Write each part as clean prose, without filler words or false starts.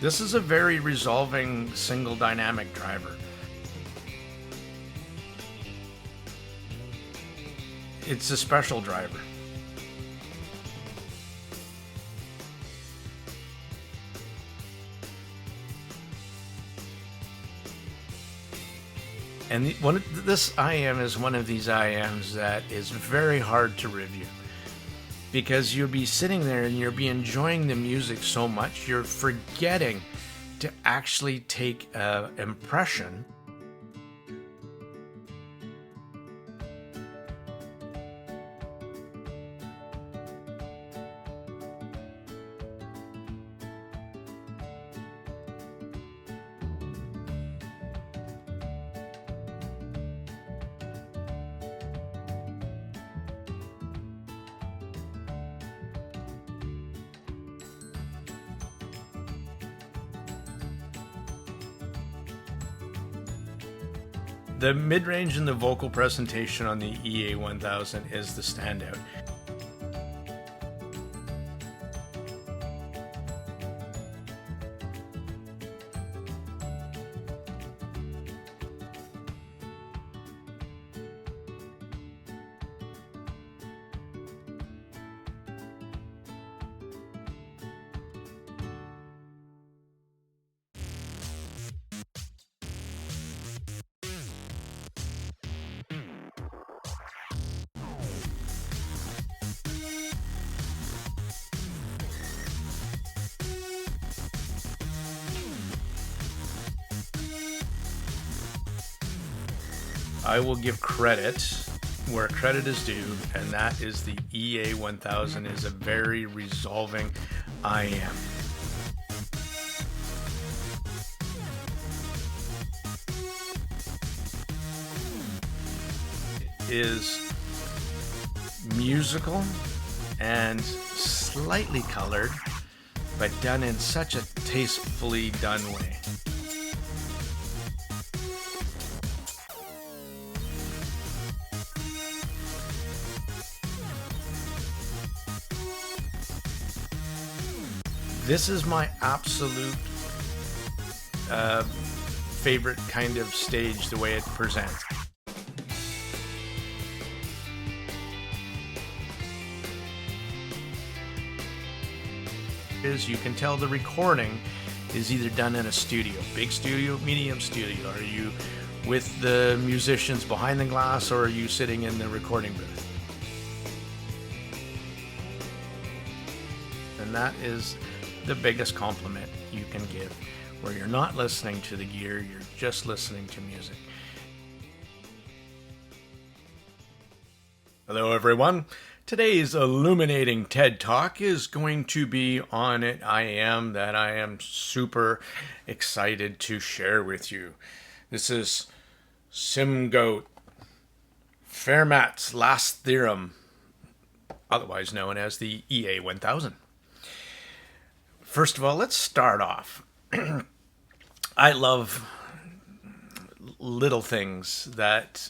This is a very resolving single dynamic driver. It's a special driver. And this IM is one of these IMs that is very hard to review, because you'll be sitting there and you'll be enjoying the music so much, you're forgetting to actually take an impression. The mid-range and the vocal presentation on the EA1000 is the standout. I will give credit where credit is due, and that is the EA1000 is a very resolving IM. It is musical and slightly colored, but done in such a tastefully done way. This is my absolute favorite kind of stage, the way it presents. You can tell the recording is either done in a studio, big studio, medium studio. Are you with the musicians behind the glass, or are you sitting in the recording booth? And that is the biggest compliment you can give, where you're not listening to the gear, you're just listening to music. Hello everyone. Today's illuminating TED Talk is going to be on an IM that I am super excited to share with you. This is Simgot, Fermat's last theorem, otherwise known as the EA1000. First of all, let's start off. I love little things that,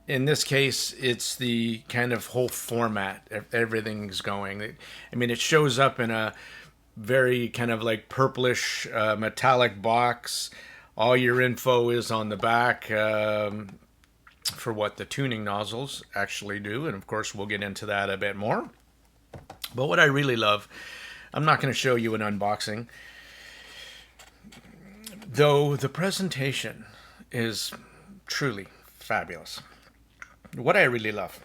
in this case, it's the kind of whole format. Everything's going. I mean, it shows up in a very kind of like purplish metallic box. All your info is on the back for what the tuning nozzles actually do. And of course, we'll get into that a bit more. But what I really love, I'm not going to show you an unboxing, though the presentation is truly fabulous. What I really love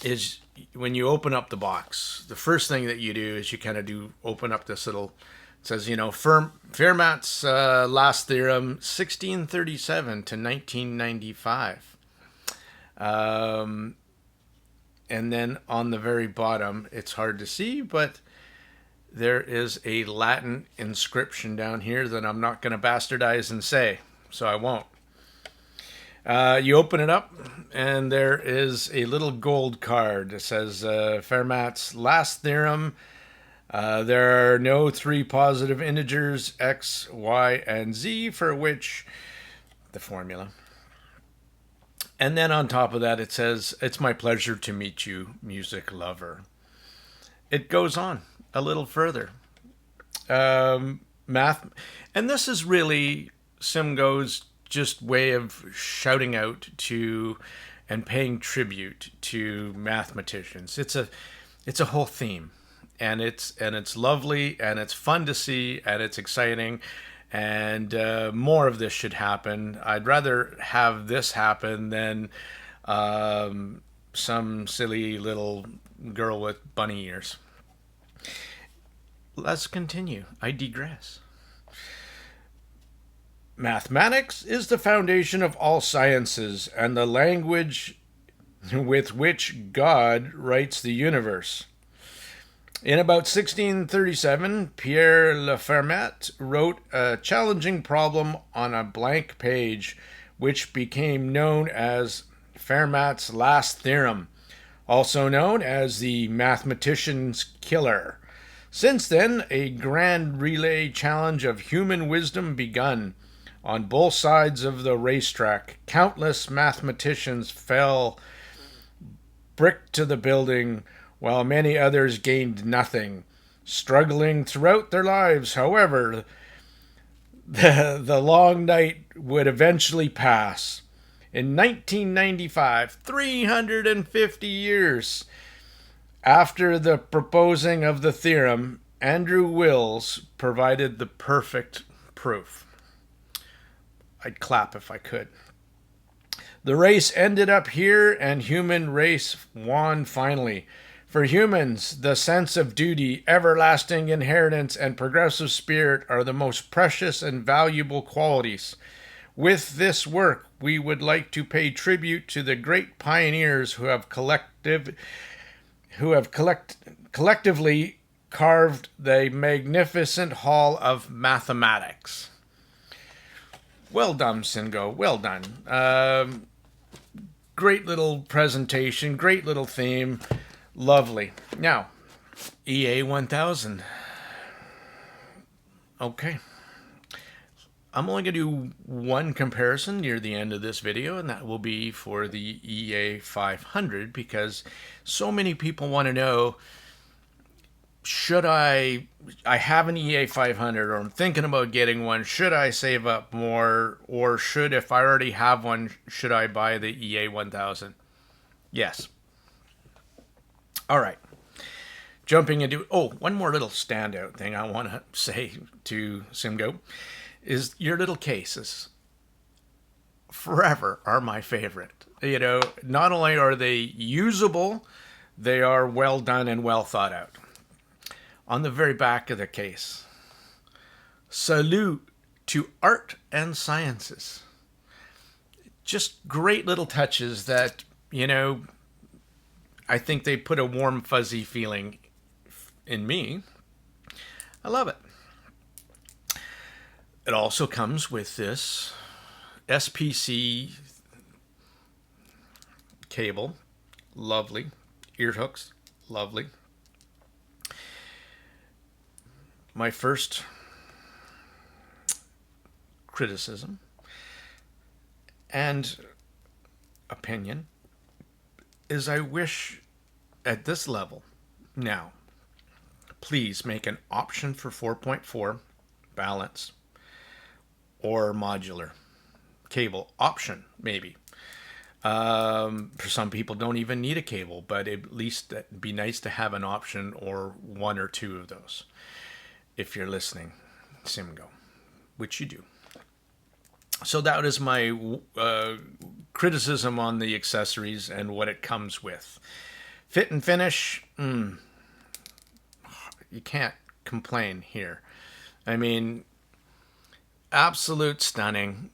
is when you open up the box, the first thing that you do is you kind of open up this little, it says, Fermat's last theorem, 1637 to 1995. And then on the very bottom, it's hard to see, but there is a Latin inscription down here that I'm not going to bastardize and say, so I won't. You open it up, and there is a little gold card that says Fermat's last theorem. There are no three positive integers, x, y, and z, for which the formula. And then on top of that, it says, "It's my pleasure to meet you, music lover." It goes on a little further. Math, and this is really Simgo's just way of shouting out to and paying tribute to mathematicians. It's a whole theme, and it's lovely, and it's fun to see, and it's exciting, and more of this should happen. I'd rather have this happen than some silly little girl with bunny ears. Let's continue. I digress. Mathematics is the foundation of all sciences and the language with which God writes the universe. In about 1637, Pierre Le Fermat wrote a challenging problem on a blank page, which became known as Fermat's last theorem, also known as the mathematician's killer. Since then, a grand relay challenge of human wisdom begun. On both sides of the racetrack, countless mathematicians fell brick to the building, while many others gained nothing. Struggling throughout their lives, however, the long night would eventually pass. In 1995, 350 years after the proposing of the theorem, Andrew Wills provided the perfect proof. I'd clap if I could. The race ended up here, and human race won finally. For humans, the sense of duty, everlasting inheritance, and progressive spirit are the most precious and valuable qualities. With this work, we would like to pay tribute to the great pioneers who have collectively carved the magnificent hall of mathematics. Well done, Simgot. Well done. Great little presentation. Great little theme. Lovely. Now, EA1000. Okay. I'm only going to do one comparison near the end of this video, and that will be for the EA500, because so many people want to know, should I have an EA500, or I'm thinking about getting one, should I save up more, or should, if I already have one, should I buy the EA1000? Yes. All right. Jumping into, one more little standout thing I want to say to Simgot is your little cases forever are my favorite. You know, not only are they usable, they are well done and well thought out. On the very back of the case, salute to art and sciences. Just great little touches that, you know, I think they put a warm, fuzzy feeling in me. I love it. It also comes with this SPC cable. Lovely. Ear hooks. Lovely. My first criticism and opinion is I wish at this level now, please make an option for 4.4 balance or modular cable option, maybe. For some people don't even need a cable, but at least it'd be nice to have an option or one or two of those. If you're listening, Simgot, which you do. So that is my criticism on the accessories and what it comes with. Fit and finish, you can't complain here. I mean, absolute stunning.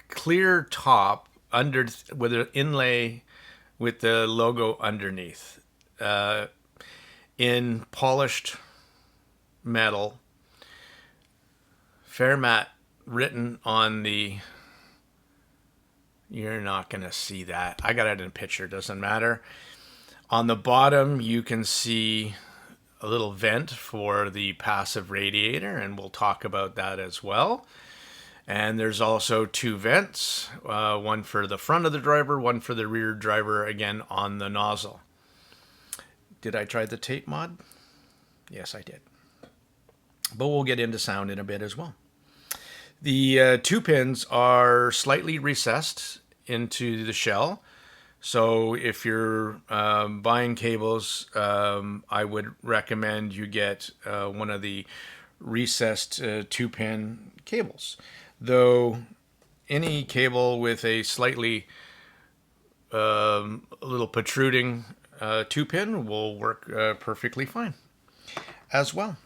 Clear top under with an inlay with the logo underneath. In polished metal. Fermat written on the, you're not going to see that. I got it in a picture, doesn't matter. On the bottom, you can see a little vent for the passive radiator, and we'll talk about that as well. And there's also two vents, one for the front of the driver, one for the rear driver, again on the nozzle. Did I try the tape mod? Yes, I did. but we'll get into sound in a bit as well. The two pins are slightly recessed into the shell. So if you're buying cables, I would recommend you get one of the recessed two-pin cables. Though any cable with a slightly a little protruding two-pin will work perfectly fine as well.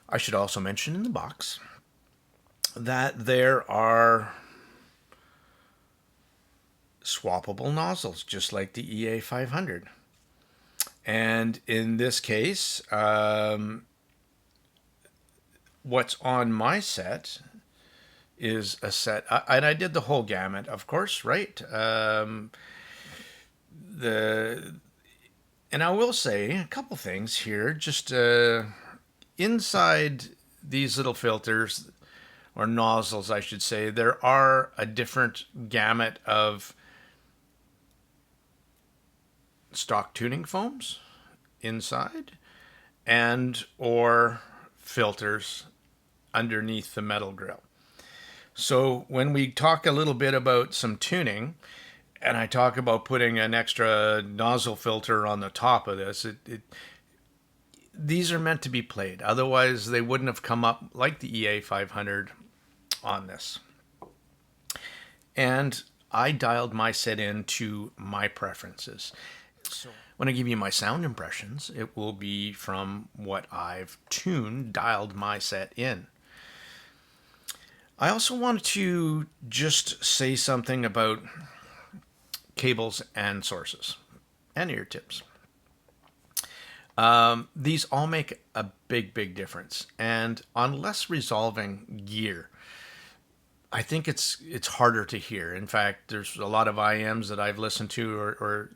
I should also mention in the box that there are swappable nozzles, just like the EA500. And in this case, what's on my set is a set, and I did the whole gamut, of course, right? And I will say a couple things here, just inside these little filters, or nozzles, I should say, there are a different gamut of stock tuning foams inside and or filters underneath the metal grill. So when we talk a little bit about some tuning, and I talk about putting an extra nozzle filter on the top of this, these are meant to be played. Otherwise, they wouldn't have come up like the EA500 on this. And I dialed my set in to my preferences. So when I give you my sound impressions, it will be from what I've tuned, dialed my set in. I also wanted to just say something about cables and sources and ear tips. These all make a big difference. And on less resolving gear, I think it's harder to hear. In fact, there's a lot of IMs that I've listened to or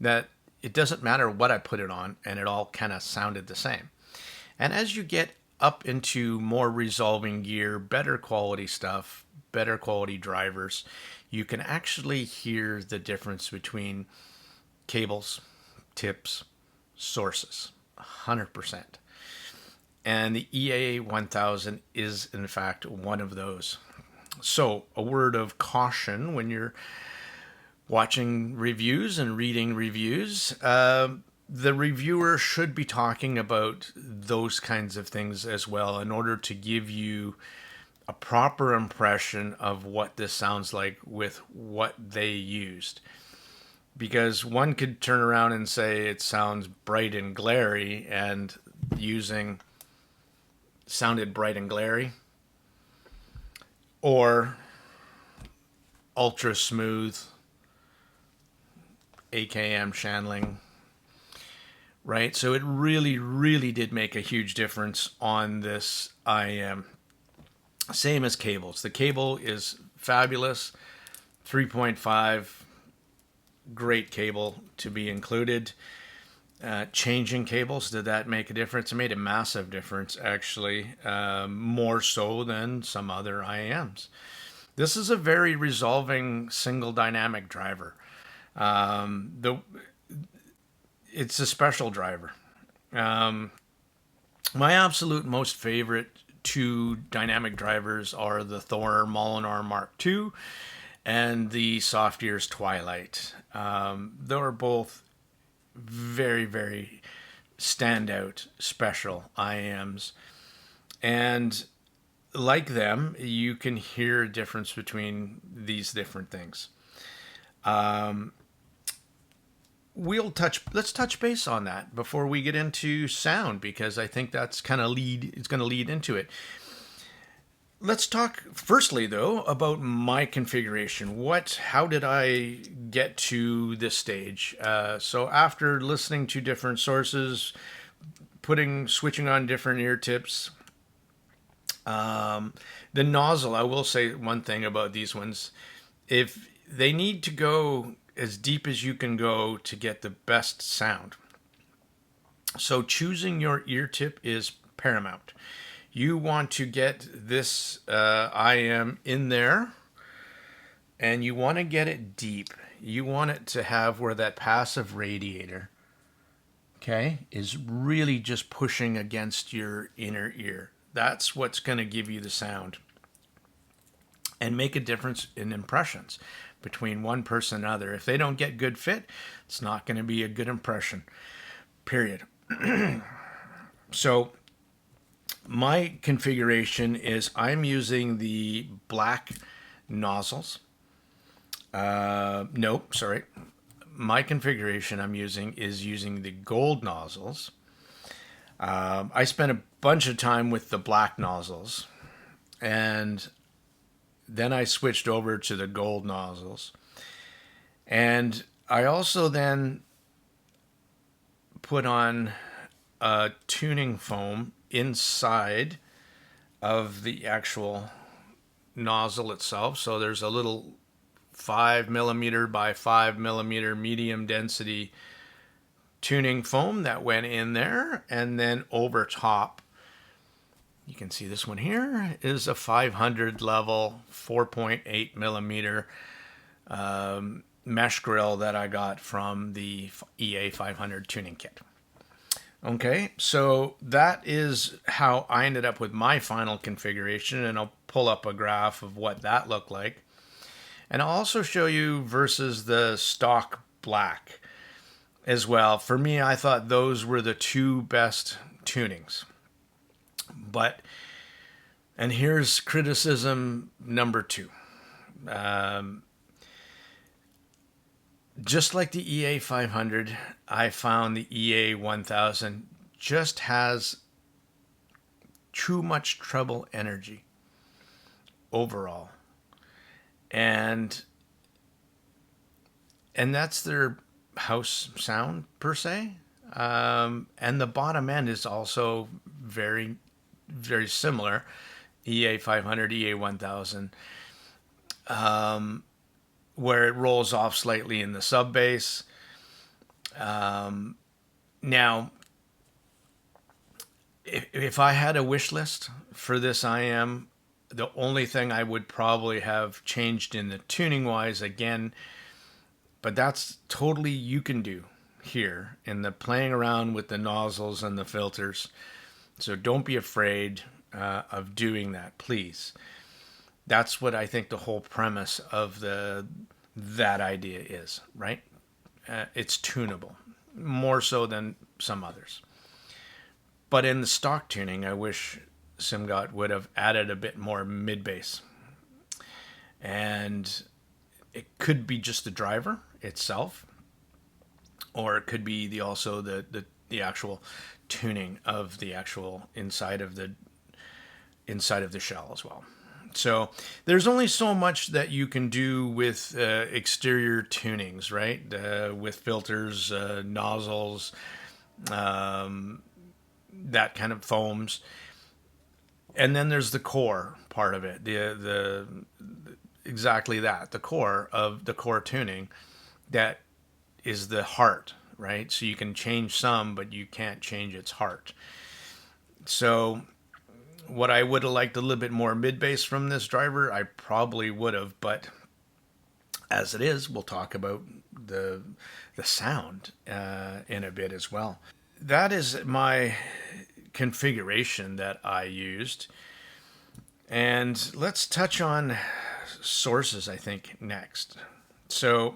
that it doesn't matter what I put it on, and it all kind of sounded the same. And as you get up into more resolving gear, better quality stuff, better quality drivers, you can actually hear the difference between cables, tips, sources, 100%. And the EA1000 is, in fact, one of those. So, a word of caution when you're watching reviews and reading reviews. The reviewer should be talking about those kinds of things as well in order to give you a proper impression of what this sounds like with what they used. Because one could turn around and say it sounds bright and glary, and using sounded bright and glary, or ultra smooth AKM channeling, right? So it really did make a huge difference on this IM. Same as cables. The cable is fabulous, 3.5, great cable to be included. Changing cables, did that make a difference? It made a massive difference, actually, more so than some other IMs. This is a very resolving single dynamic driver. It's a special driver. My absolute most favorite two dynamic drivers are the Thor Molinar Mark II and the Soft Ears Twilight. They're both very standout special IMs, and like them, you can hear a difference between these different things. Let's touch base on that before we get into sound, because I think that's it's going to lead into it. Let's talk firstly, though, about my configuration. How did I get to this stage? So after listening to different sources, switching on different ear tips, the nozzle, I will say one thing about these ones. If they need to go as deep as you can go to get the best sound. So choosing your ear tip is paramount. You want to get this IM in there, and you want to get it deep. You want it to have where that passive radiator okay, is really just pushing against your inner ear. That's what's going to give you the sound and make a difference in impressions between one person and another. If they don't get good fit, it's not going to be a good impression, period. So my configuration is I'm using the black nozzles. No, sorry. My configuration I'm using is using the gold nozzles. I spent a bunch of time with the black nozzles, and then I switched over to the gold nozzles. And I also then put on a tuning foam inside of the actual nozzle itself. So there's a little 5mm by 5mm medium density tuning foam that went in there, and then over top, you can see this one here is a 500 level 4.8mm mesh grill that I got from the EA500 tuning kit. Okay, so that is how I ended up with my final configuration, and I'll pull up a graph of what that looked like. And I'll also show you versus the stock black as well. For me, I thought those were the two best tunings. And here's criticism number 2. Just like the EA500, I found the EA1000 just has too much treble energy overall. And that's their house sound per se. And the bottom end is also very, very similar. EA500, EA1000, where it rolls off slightly in the sub bass. Now, if I had a wish list for this IM, the only thing I would probably have changed in the tuning wise, again, but that's totally you can do here in the playing around with the nozzles and the filters. So don't be afraid of doing that, please. That's what I think the whole premise of that idea is, right? It's tunable, more so than some others. But in the stock tuning, I wish Simgot would have added a bit more mid bass. And it could be just the driver itself, or it could be also the actual tuning of the actual inside of the shell as well. So there's only so much that you can do with exterior tunings, right? With filters, nozzles, that kind of foams. And then there's the core part of it, the exactly that, the core of the core tuning, that is the heart, right? So you can change some, but you can't change its heart. So what I would have liked a little bit more mid bass from this driver, I probably would have, but as it is, we'll talk about the sound in a bit as well. That is my configuration that I used. And let's touch on sources, I think, next. So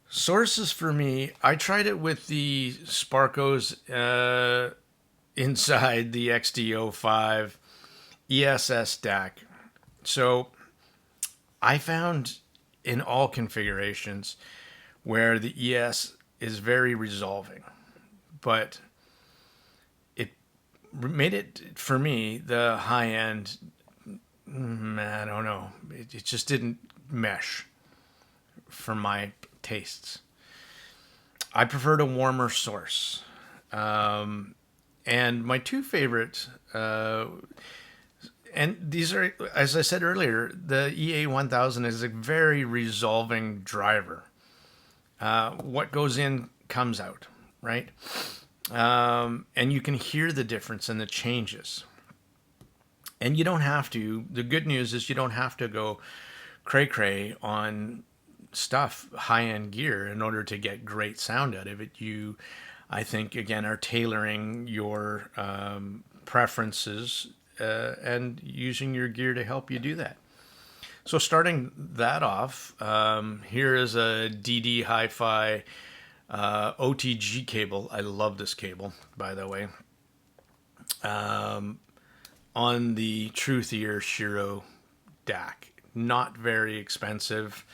sources for me, I tried it with the Sparkos inside the XD05 ESS DAC. So I found in all configurations where the ES is very resolving, but it made it, for me, the high end, I don't know, it just didn't mesh for my tastes. I preferred a warmer source. And my two favorites, and these are, as I said earlier, the EA1000 is a very resolving driver. What goes in comes out, right? And you can hear the difference in the changes. And you don't have to, the good news is you don't have to go cray-cray on stuff, high-end gear, in order to get great sound out of it. I think, again, are tailoring your preferences and using your gear to help you do that. So starting that off, here is a DD Hi-Fi OTG cable. I love this cable, by the way. On the Truthier Shiro DAC. Not very expensive.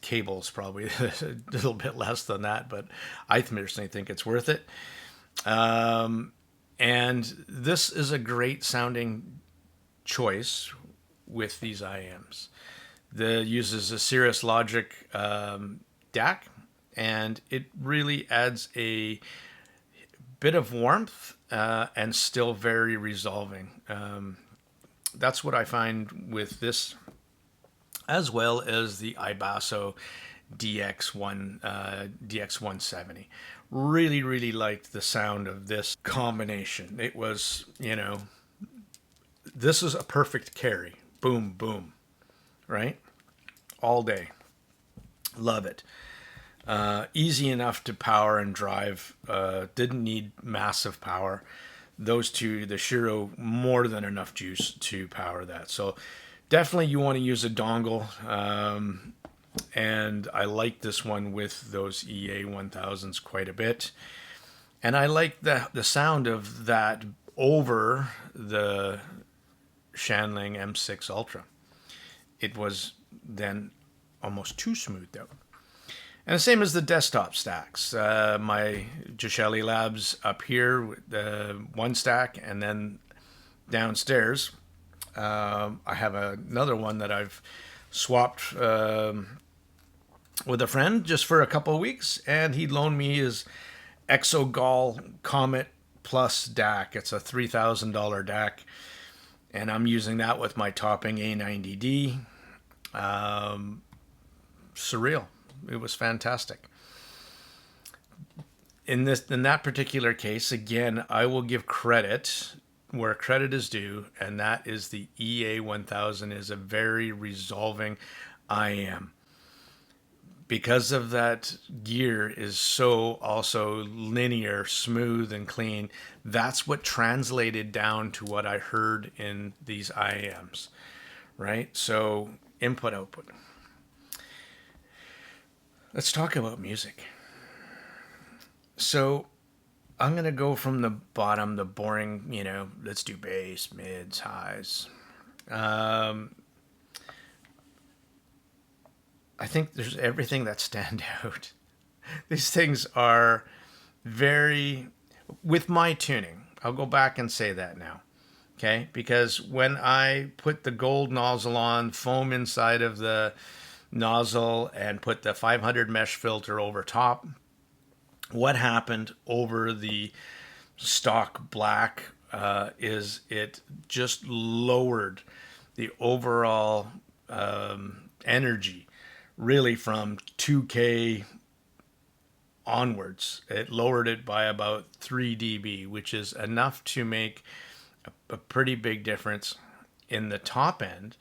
Cable's probably a little bit less than that, but I personally think it's worth it. And this is a great sounding choice with these IMs. The uses a Cirrus Logic DAC, and it really adds a bit of warmth and still very resolving. That's what I find with this, as well as the Ibasso DX170. Really, really liked the sound of this combination. It was, this is a perfect carry. Boom, boom, right? All day. Love it. Easy enough to power and drive. Didn't need massive power. Those two, the Shiro, more than enough juice to power that. So definitely you want to use a dongle. And I like this one with those EA1000s quite a bit. And I like the sound of that over the Shanling M6 Ultra. It was then almost too smoothed out. And the same as the desktop stacks. My Gishelli Labs up here, one stack, and then downstairs, I have another one that I've swapped with a friend just for a couple of weeks, and he loaned me his Exogol Comet Plus DAC. It's a $3,000 DAC, and I'm using that with my topping A90D. Surreal. It was fantastic. In that particular case, again, I will give credit where credit is due, and that is the EA1000 is a very resolving IM. Because of that gear is so also linear, smooth, and clean, that's what translated down to what I heard in these IMs, right? So input, output. Let's talk about music. So I'm going to go from the bottom, the boring, let's do bass, mids, highs. I think there's everything that stand out. These things are very, with my tuning, I'll go back and say that now. Okay? Because when I put the gold nozzle on, foam inside of the nozzle, and put the 500 mesh filter over top, what happened over the stock black is it just lowered the overall energy really from 2K onwards. It lowered it by about 3 dB, which is enough to make a pretty big difference in the top end.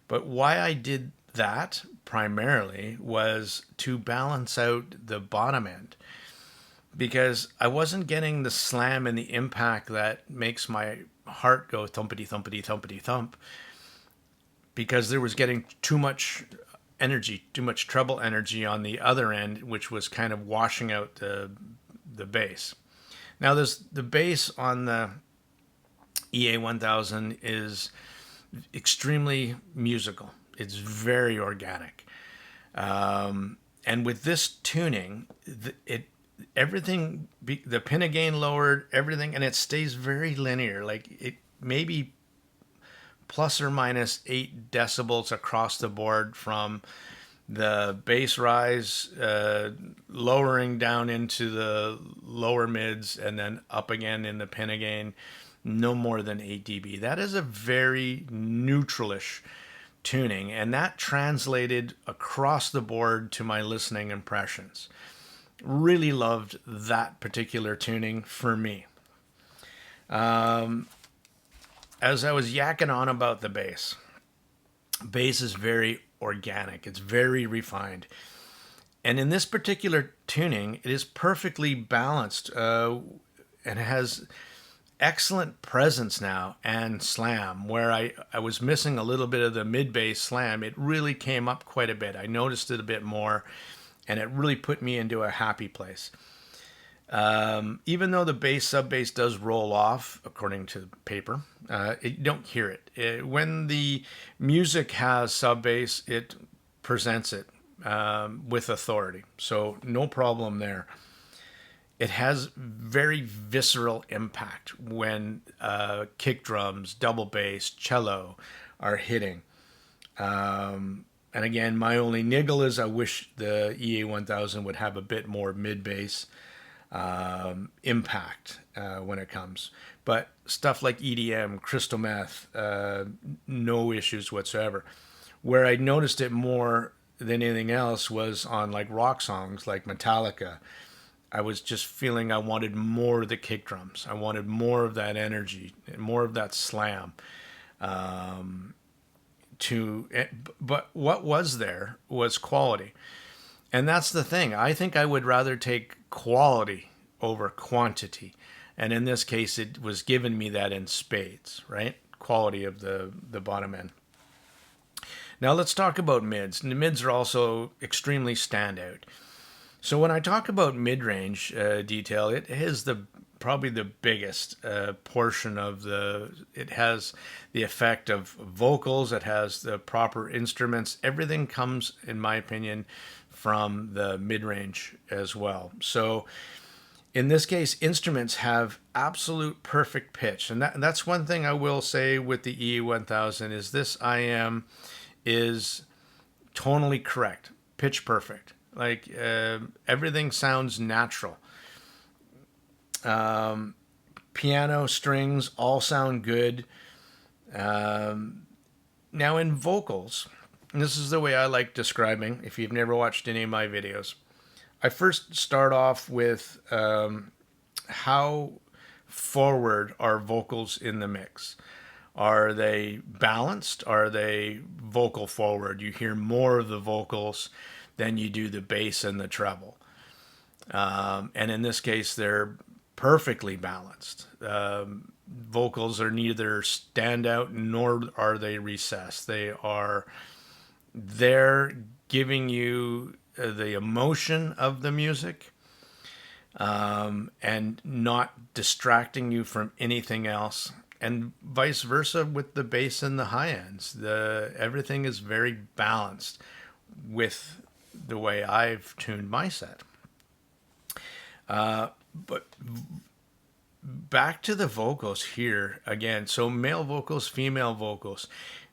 But why I did that primarily was to balance out the bottom end, because I wasn't getting the slam and the impact that makes my heart go thumpity thumpity thumpity thump, because there was getting too much energy, too much treble energy on the other end, which was kind of washing out the bass. Now there's the bass on the EA1000 is extremely musical. It's very organic. And with this tuning, everything, the pin gain lowered, everything, and it stays very linear. Like it maybe plus or minus 8 decibels across the board from the bass rise, lowering down into the lower mids, and then up again in the pin gain, no more than 8 dB. That is a very neutralish tuning, and that translated across the board to my listening impressions. Really loved that particular tuning for me. As I was yakking on about the bass is very organic. It's very refined. And in this particular tuning, it is perfectly balanced, and it has excellent presence now and slam. Where I was missing a little bit of the mid bass slam, it really came up quite a bit. I noticed it a bit more, and it really put me into a happy place. Even though the bass sub bass does roll off according to paper, you don't hear it. When the music has sub bass, it presents it with authority, so no problem there. It has very visceral impact when kick drums, double bass, cello are hitting. And again, my only niggle is I wish the EA1000 would have a bit more mid bass impact when it comes. But stuff like EDM, crystal meth, no issues whatsoever. Where I noticed it more than anything else was on like rock songs like Metallica. I was just feeling I wanted more of the kick drums. I wanted more of that energy, more of that slam. But what was there was quality. And that's the thing. I think I would rather take quality over quantity. And in this case, it was giving me that in spades, right? Quality of the bottom end. Now let's talk about mids. And the mids are also extremely standout. So when I talk about mid-range detail, it is probably the biggest portion of it has the effect of vocals, it has the proper instruments. Everything comes, in my opinion, from the mid-range as well. So in this case, instruments have absolute perfect pitch. And that's one thing I will say with the EA1000 is this IM is tonally correct, pitch perfect. Like everything sounds natural. Piano, strings, all sound good. Now in vocals, and this is the way I like describing, if you've never watched any of my videos, I first start off with how forward are vocals in the mix. Are they balanced? Are they vocal forward? You hear more of the vocals than you do the bass and the treble. And in this case, they're perfectly balanced. Vocals are neither standout nor are they recessed. They are there giving you the emotion of the music, and not distracting you from anything else. And vice versa with the bass and the high ends. Everything is very balanced with the way I've tuned my set. But back to the vocals here again. So male vocals, female vocals.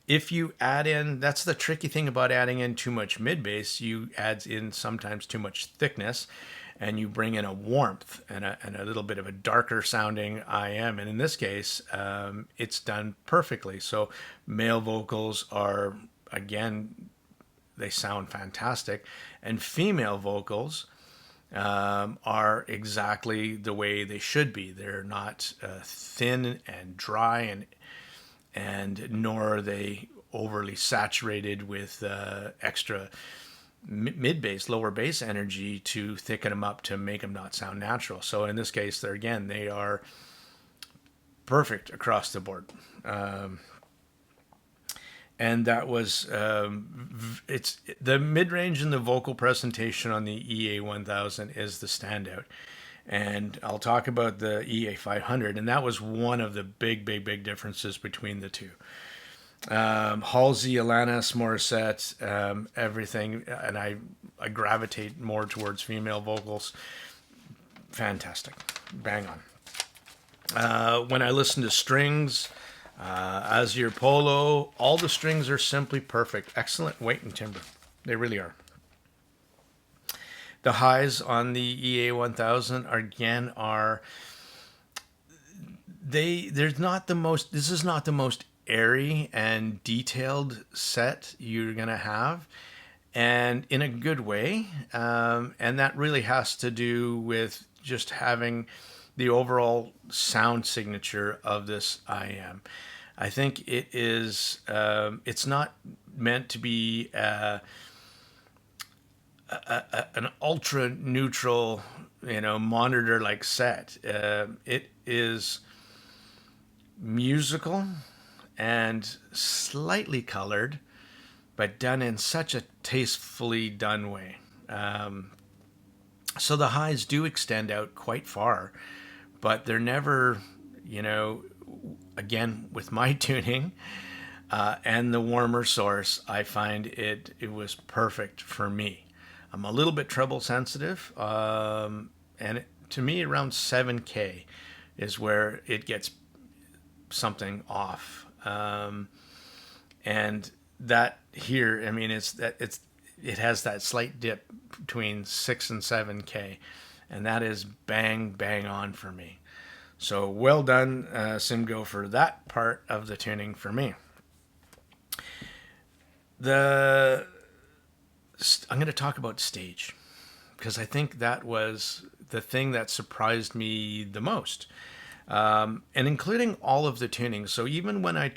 If you add in, that's the tricky thing about adding in too much mid bass. You add in sometimes too much thickness, and you bring in a warmth and a little bit of a darker sounding IM. And in this case, it's done perfectly. So male vocals are, again, they sound fantastic. And female vocals are exactly the way they should be. They're not thin and dry, and nor are they overly saturated with extra mid bass, lower bass energy to thicken them up to make them not sound natural. So in this case, they are perfect across the board. And that was it's the mid-range and the vocal presentation on the EA1000 is the standout. And I'll talk about the EA500, and that was one of the big differences between the two. Halsey, Alanis Morissette, everything, and I gravitate more towards female vocals. Fantastic, bang on. When I listen to strings, Azure Polo, all the strings are simply perfect. Excellent weight and timbre. They really are. The highs on the EA1000 again are there's not the most, this is not the most airy and detailed set you're going to have, and in a good way. And that really has to do with just having the overall sound signature of this IM. I think it is, it's not meant to be an ultra neutral, monitor like set. It is musical and slightly colored, but done in such a tastefully done way. So the highs do extend out quite far, but they're never, again, with my tuning and the warmer source, I find it was perfect for me. I'm a little bit treble sensitive, to me, around 7K is where it gets something off. And that here, I mean, it has that slight dip between 6 and 7K, and that is bang on for me. So well done, Simgo, for that part of the tuning for me. I'm going to talk about stage, because I think that was the thing that surprised me the most. And including all of the tunings. So even when I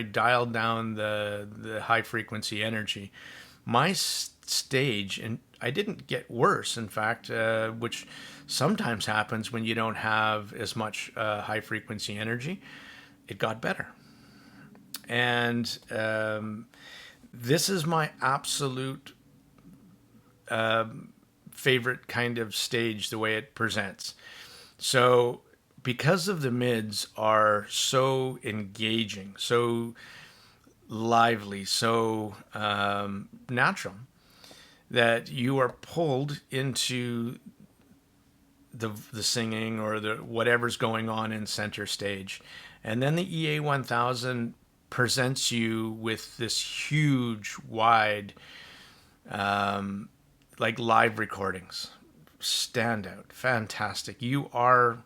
dialed down the high frequency energy, my stage, and I didn't get worse, in fact, which sometimes happens when you don't have as much high frequency energy, it got better. And this is my absolute favorite kind of stage, the way it presents. So because of the mids are so engaging, so lively, so natural, that you are pulled into the singing or the whatever's going on in center stage. And then the EA1000 presents you with this huge, wide, like live recordings. Standout, fantastic. You are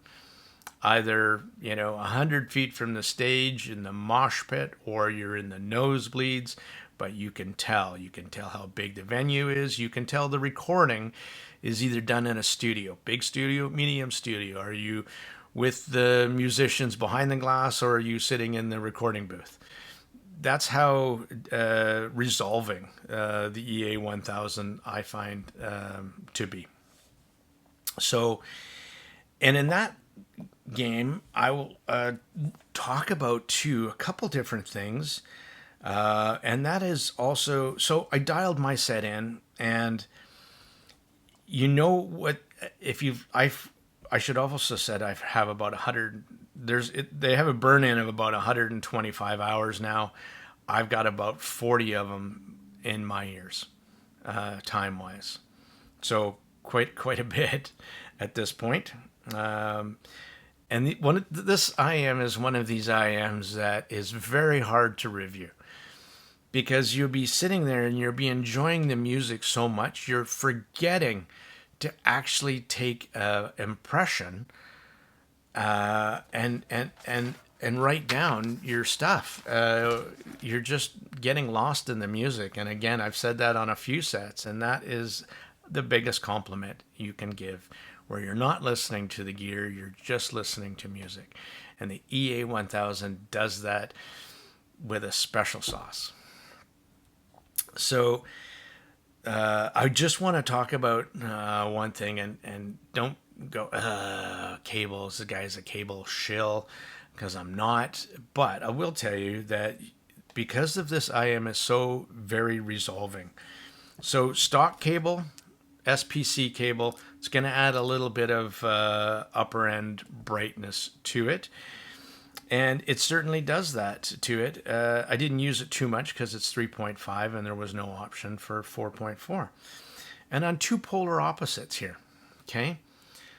either 100 feet from the stage in the mosh pit, or you're in the nosebleeds, but you can tell how big the venue is. You can tell the recording is either done in a studio, big studio, medium studio. Are you with the musicians behind the glass, or are you sitting in the recording booth? That's how resolving the EA1000 I find to be. So, and in that game, I will talk about a couple different things, and that is also, so I dialed my set in, and I should also said I have about 100. They have a burn in of about 125 hours now. I've got about 40 of them in my ears, time wise. So quite a bit at this point. And this IM is one of these IMs that is very hard to review, because you'll be sitting there and you'll be enjoying the music so much, you're forgetting to actually take an impression and write down your stuff. You're just getting lost in the music. And again, I've said that on a few sets, and that is the biggest compliment you can give, where you're not listening to the gear, you're just listening to music. And the EA1000 does that with a special sauce. So I just want to talk about one thing, and don't go, cables, the guy's a cable shill, because I'm not. But I will tell you that because of this, IM is so very resolving. So stock cable, SPC cable, it's going to add a little bit of upper end brightness to it. And it certainly does that to it. I didn't use it too much because it's 3.5 and there was no option for 4.4. And on two polar opposites here, okay?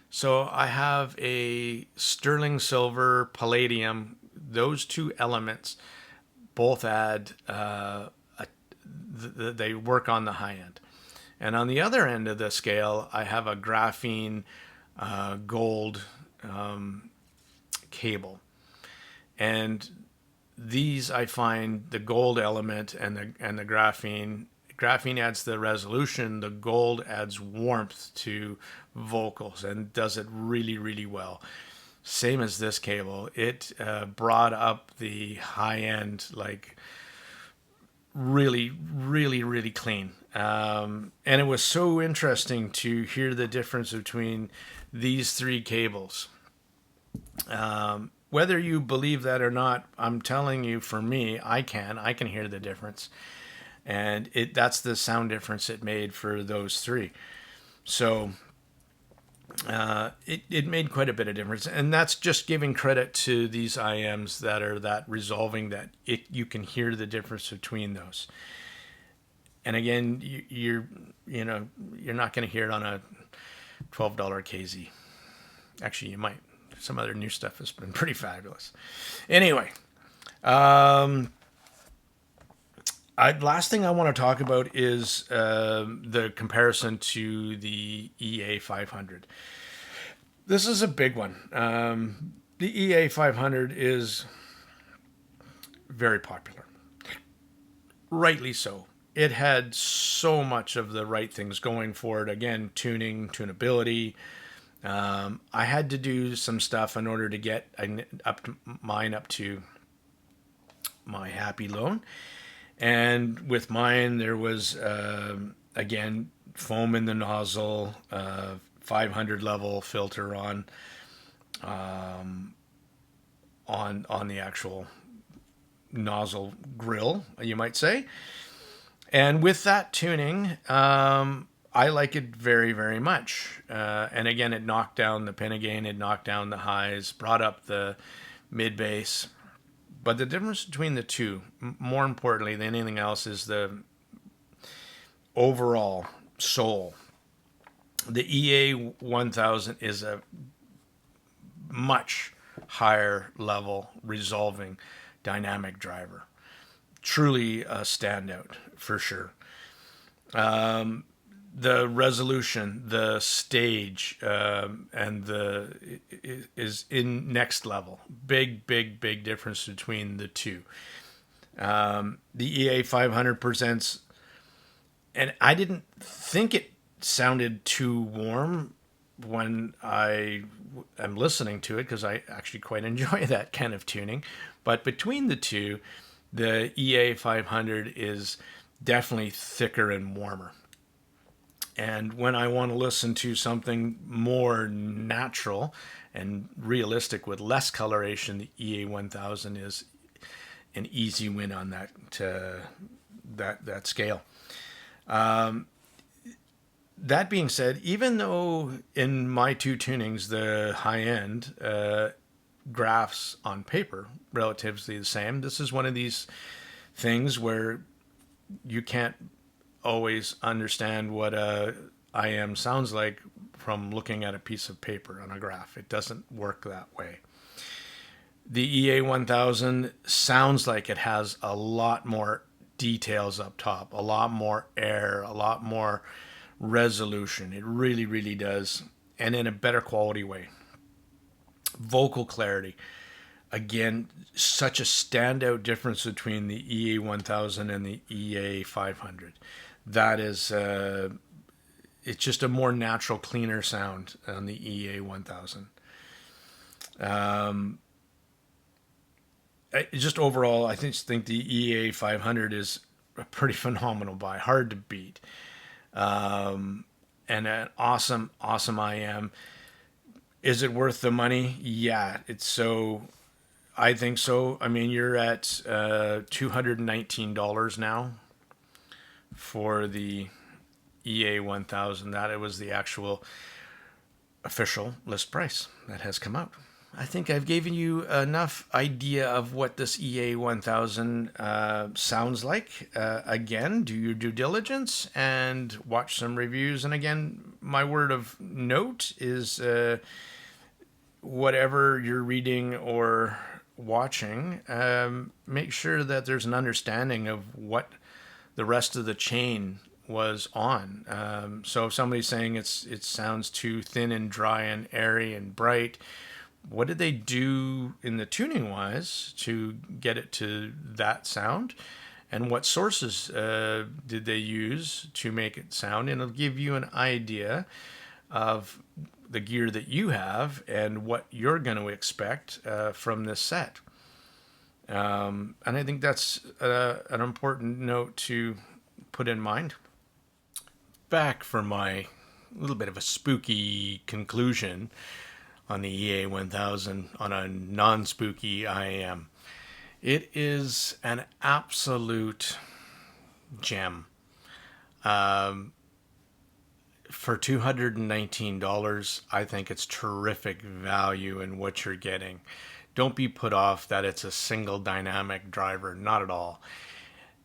So I have a sterling silver, palladium. Those two elements both add, they work on the high end. And on the other end of the scale, I have a graphene gold cable. And these, I find, the gold element and the graphene adds the resolution, the gold adds warmth to vocals and does it really, really well. Same as this cable. It brought up the high end, like really, really, really clean. And it was so interesting to hear the difference between these three cables. Whether you believe that or not, I'm telling you, for me, I can hear the difference, and that's the sound difference it made for those three. So it made quite a bit of difference, and that's just giving credit to these IMs that are that resolving that you can hear the difference between those. And again, you're not going to hear it on a $12 KZ. Actually, you might. Some other new stuff has been pretty fabulous. Anyway, last thing I want to talk about is the comparison to the EA500. This is a big one. The EA500 is very popular. Rightly so. It had so much of the right things going for it. Again, tunability. I had to do some stuff in order to get mine up to my happy loan. And with mine, there was, again, foam in the nozzle, 500 level filter on the actual nozzle grill, you might say. And with that tuning, I like it very, very much. And again, it knocked down the pin gain, it knocked down the highs, brought up the mid bass. But the difference between the two, more importantly than anything else, is the overall soul. The EA1000 is a much higher level resolving dynamic driver. Truly a standout for sure. The resolution, the stage, and is in next level. Big difference between the two. The EA500 presents, and I didn't think it sounded too warm when I am listening to it, because I actually quite enjoy that kind of tuning. But between the two, the EA500 is definitely thicker and warmer. And when I want to listen to something more natural and realistic with less coloration, the EA1000 is an easy win on that scale. That being said, even though in my two tunings, the high end graphs on paper relatively the same, this is one of these things where you can't always understand what a IM sounds like from looking at a piece of paper on a graph. It doesn't work that way. The EA1000 sounds like it has a lot more details up top, a lot more air, a lot more resolution. It really, really does, and in a better quality way. Vocal clarity. Again, such a standout difference between the EA1000 and the EA500. That is, it's just a more natural, cleaner sound on the EA1000. Just overall, I think the EA500 is a pretty phenomenal buy, hard to beat, and an awesome IM. Is it worth the money? Yeah, it's so. I think so. I mean, you're at $219 now for the EA1000. That it was the actual official list price that has come out. I think I've given you enough idea of what this EA1000 sounds like. Again, do your due diligence and watch some reviews. And again, my word of note is whatever you're reading or watching, make sure that there's an understanding of what the rest of the chain was on. So if somebody's saying it sounds too thin and dry and airy and bright, what did they do in the tuning wise to get it to that sound? And what sources did they use to make it sound? And it'll give you an idea of the gear that you have and what you're going to expect from this set. And I think that's an important note to put in mind. back for my little bit of a spooky conclusion on the EA1000 on a non-spooky IAM. It is an absolute gem. For $219, I think it's terrific value in what you're getting. Don't be put off that it's a single dynamic driver, not at all.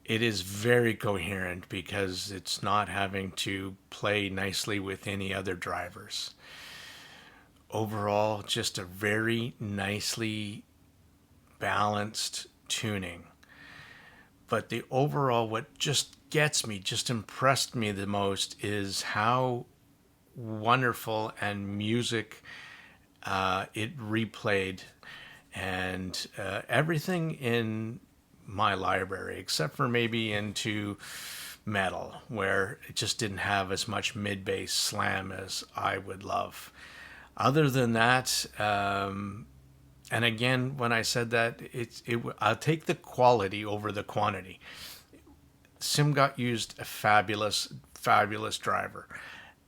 It is very coherent because it's not having to play nicely with any other drivers. Overall, just a very nicely balanced tuning. But the overall, what just gets me, just impressed me the most is how wonderful and music it replayed, and everything in my library, except for maybe into metal, where it just didn't have as much mid-bass slam as I would love. Other than that, and again, when I said that, I'll take the quality over the quantity. Simgot used a fabulous, fabulous driver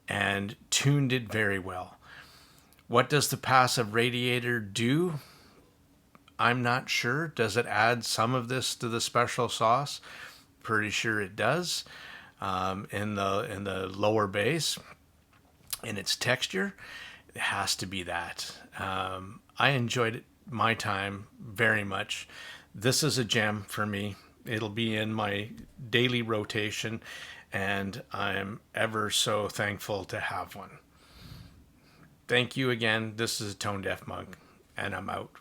and tuned it very well. What does the passive radiator do? I'm not sure. Does it add some of this to the special sauce? Pretty sure it does. In the lower bass, in its texture, it has to be that. I enjoyed it, my time very much. This is a gem for me. It'll be in my daily rotation, and I'm ever so thankful to have one. Thank you again. This is Tone Deaf Monk, and I'm out.